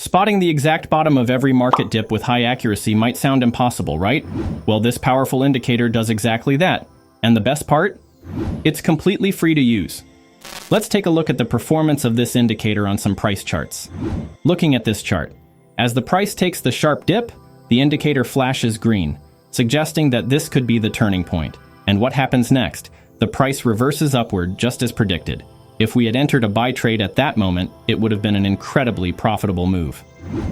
Spotting the exact bottom of every market dip with high accuracy might sound impossible, right? Well, this powerful indicator does exactly that. And the best part? It's completely free to use. Let's take a look at the performance of this indicator on some price charts. Looking at this chart, as the price takes the sharp dip, the indicator flashes green, suggesting that this could be the turning point. And what happens next? The price reverses upward just as predicted. If we had entered a buy trade at that moment, it would have been an incredibly profitable move.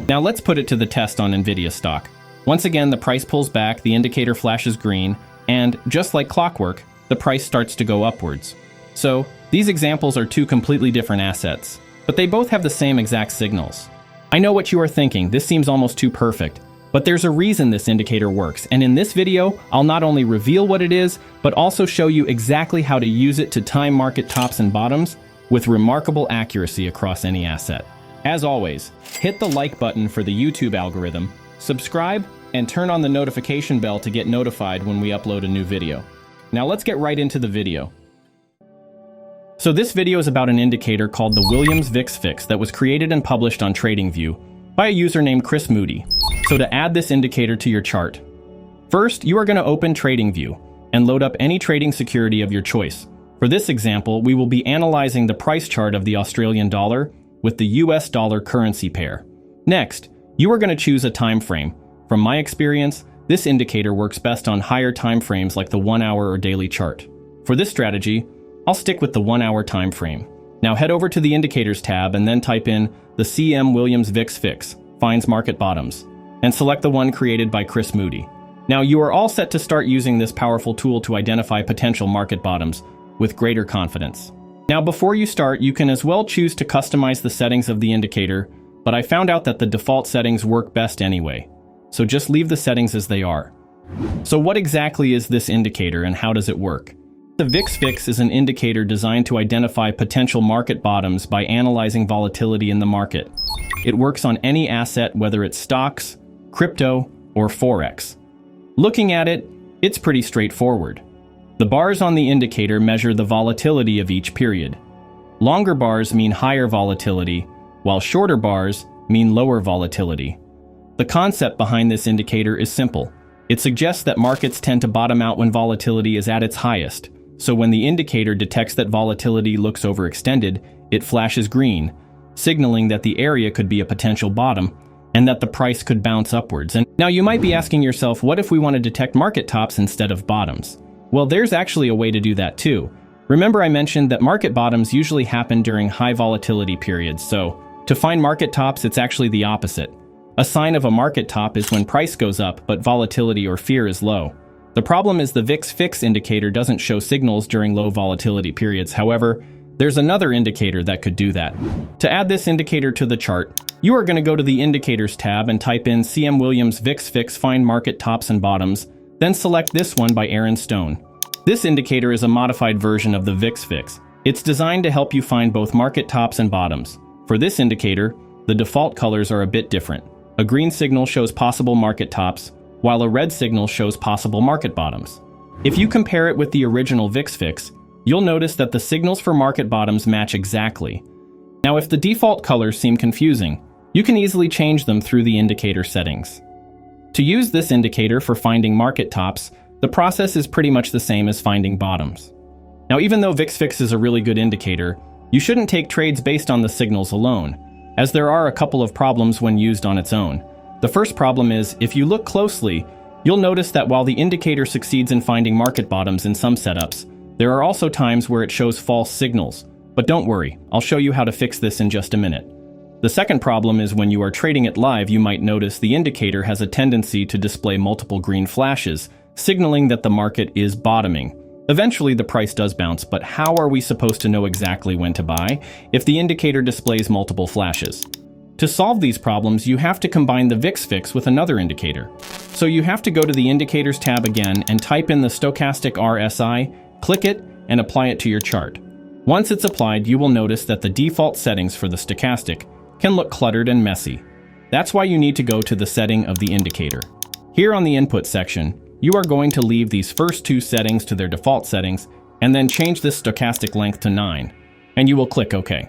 Now let's put it to the test on Nvidia stock. Once again, the price pulls back, the indicator flashes green, and just like clockwork, the price starts to go upwards. So, these examples are two completely different assets, but they both have the same exact signals. I know what you are thinking, this seems almost too perfect, but there's a reason this indicator works, and in this video, I'll not only reveal what it is, but also show you exactly how to use it to time market tops and bottoms with remarkable accuracy across any asset. As always, hit the like button for the YouTube algorithm, subscribe, and turn on the notification bell to get notified when we upload a new video. Now let's get right into the video. So this video is about an indicator called the Williams Vix Fix that was created and published on TradingView by a user named Chris Moody. So to add this indicator to your chart, first you are going to open TradingView and load up any trading security of your choice. For this example, we will be analyzing the price chart of the Australian dollar with the US dollar currency pair. Next, you are going to choose a time frame. From my experience, this indicator works best on higher time frames like the 1 hour or daily chart. For this strategy, I'll stick with the 1 hour time frame. Now head over to the Indicators tab and then type in the CM Williams Vix Fix, finds market bottoms, and select the one created by Chris Moody. Now you are all set to start using this powerful tool to identify potential market bottoms with greater confidence. Now before you start, you can as well choose to customize the settings of the indicator, but I found out that the default settings work best anyway. So just leave the settings as they are. So what exactly is this indicator and how does it work? The Vix Fix is an indicator designed to identify potential market bottoms by analyzing volatility in the market. It works on any asset, whether it's stocks, crypto, or Forex. Looking at it, it's pretty straightforward. The bars on the indicator measure the volatility of each period. Longer bars mean higher volatility, while shorter bars mean lower volatility. The concept behind this indicator is simple. It suggests that markets tend to bottom out when volatility is at its highest. So when the indicator detects that volatility looks overextended, it flashes green, signaling that the area could be a potential bottom and that the price could bounce upwards. And now you might be asking yourself, what if we want to detect market tops instead of bottoms? Well, there's actually a way to do that too. Remember I mentioned that market bottoms usually happen during high volatility periods, so to find market tops, it's actually the opposite. A sign of a market top is when price goes up, but volatility or fear is low. The problem is the Vix Fix indicator doesn't show signals during low volatility periods. However, there's another indicator that could do that. To add this indicator to the chart, you are going to go to the Indicators tab and type in CM Williams Vix Fix find market tops and bottoms, then select this one by Aaron Stone. This indicator is a modified version of the Vix Fix. It's designed to help you find both market tops and bottoms. For this indicator, the default colors are a bit different. A green signal shows possible market tops, while a red signal shows possible market bottoms. If you compare it with the original Vix Fix, you'll notice that the signals for market bottoms match exactly. Now if the default colors seem confusing, you can easily change them through the indicator settings. To use this indicator for finding market tops, the process is pretty much the same as finding bottoms. Now even though Vix Fix is a really good indicator, you shouldn't take trades based on the signals alone, as there are a couple of problems when used on its own. The first problem is, if you look closely, you'll notice that while the indicator succeeds in finding market bottoms in some setups, there are also times where it shows false signals. But don't worry, I'll show you how to fix this in just a minute. The second problem is when you are trading it live, you might notice the indicator has a tendency to display multiple green flashes, signaling that the market is bottoming. Eventually the price does bounce, but how are we supposed to know exactly when to buy if the indicator displays multiple flashes? To solve these problems, you have to combine the Vix Fix with another indicator. So you have to go to the Indicators tab again and type in the Stochastic RSI, click it, and apply it to your chart. Once it's applied, you will notice that the default settings for the stochastic can look cluttered and messy. That's why you need to go to the setting of the indicator. Here on the input section, you are going to leave these first two settings to their default settings and then change this stochastic length to 9, and you will click OK.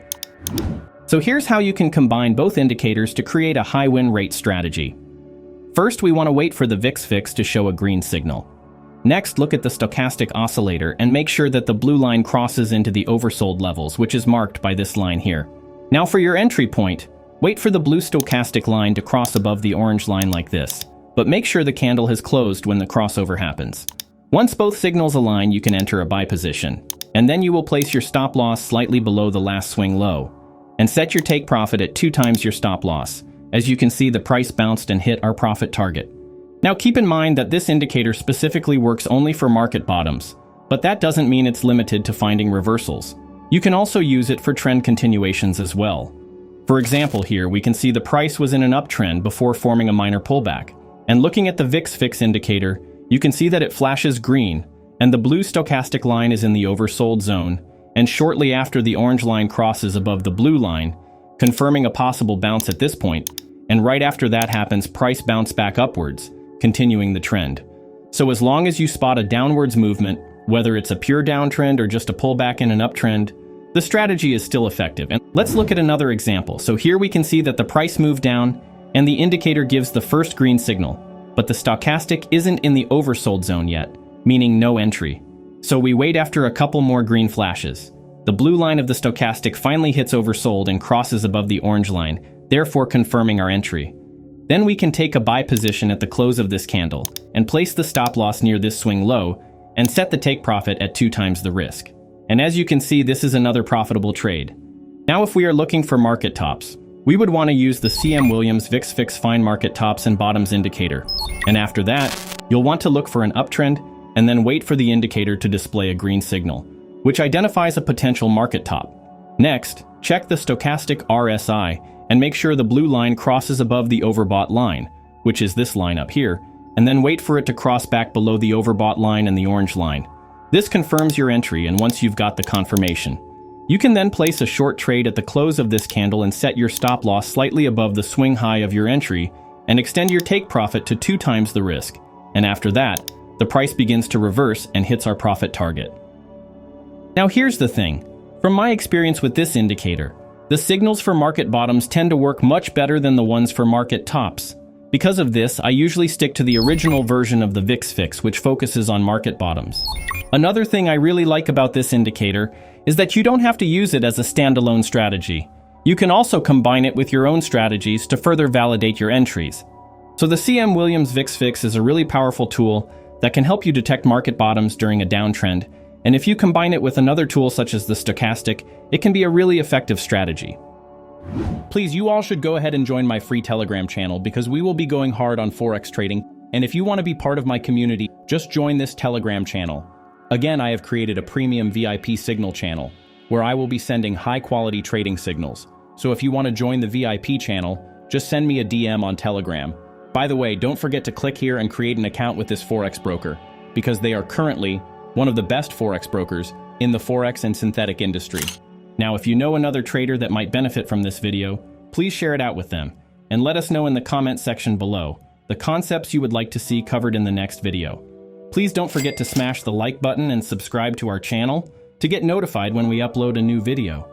So here's how you can combine both indicators to create a high win rate strategy. First, we want to wait for the Vix Fix to show a green signal. Next, look at the stochastic oscillator and make sure that the blue line crosses into the oversold levels, which is marked by this line here. Now for your entry point, wait for the blue stochastic line to cross above the orange line like this, but make sure the candle has closed when the crossover happens. Once both signals align, you can enter a buy position, and then you will place your stop loss slightly below the last swing low, and set your take profit at 2 times your stop loss. As you can see, the price bounced and hit our profit target. Now keep in mind that this indicator specifically works only for market bottoms, but that doesn't mean it's limited to finding reversals. You can also use it for trend continuations as well. For example, here we can see the price was in an uptrend before forming a minor pullback. And looking at the Vix Fix indicator, you can see that it flashes green, and the blue stochastic line is in the oversold zone, and shortly after the orange line crosses above the blue line, confirming a possible bounce at this point, and right after that happens, price bounce back upwards, continuing the trend. So as long as you spot a downwards movement, whether it's a pure downtrend or just a pullback in an uptrend, the strategy is still effective. And let's look at another example. So here we can see that the price moved down and the indicator gives the first green signal, but the stochastic isn't in the oversold zone yet, meaning no entry. So we wait after a couple more green flashes. The blue line of the stochastic finally hits oversold and crosses above the orange line, therefore confirming our entry. Then we can take a buy position at the close of this candle and place the stop loss near this swing low and set the take profit at 2 times the risk. And as you can see, this is another profitable trade. Now if we are looking for market tops, we would want to use the CM Williams Vix Fix Fine Market Tops and Bottoms indicator. And after that, you'll want to look for an uptrend and then wait for the indicator to display a green signal, which identifies a potential market top. Next, check the Stochastic RSI and make sure the blue line crosses above the overbought line, which is this line up here, and then wait for it to cross back below the overbought line and the orange line. This confirms your entry, and once you've got the confirmation, you can then place a short trade at the close of this candle and set your stop loss slightly above the swing high of your entry and extend your take profit to 2 times the risk. And after that, the price begins to reverse and hits our profit target. Now here's the thing. From my experience with this indicator, the signals for market bottoms tend to work much better than the ones for market tops. Because of this, I usually stick to the original version of the Vix Fix, which focuses on market bottoms. Another thing I really like about this indicator is that you don't have to use it as a standalone strategy. You can also combine it with your own strategies to further validate your entries. So the CM Williams Vix Fix is a really powerful tool that can help you detect market bottoms during a downtrend, and if you combine it with another tool such as the stochastic, it can be a really effective strategy. Please, you all should go ahead and join my free Telegram channel because we will be going hard on Forex trading, and if you want to be part of my community, just join this Telegram channel. Again, I have created a premium VIP signal channel where I will be sending high-quality trading signals. So if you want to join the VIP channel, just send me a DM on Telegram. By the way, don't forget to click here and create an account with this Forex broker because they are currently one of the best Forex brokers in the Forex and synthetic industry. Now, if you know another trader that might benefit from this video, please share it out with them and let us know in the comment section below the concepts you would like to see covered in the next video. Please don't forget to smash the like button and subscribe to our channel to get notified when we upload a new video.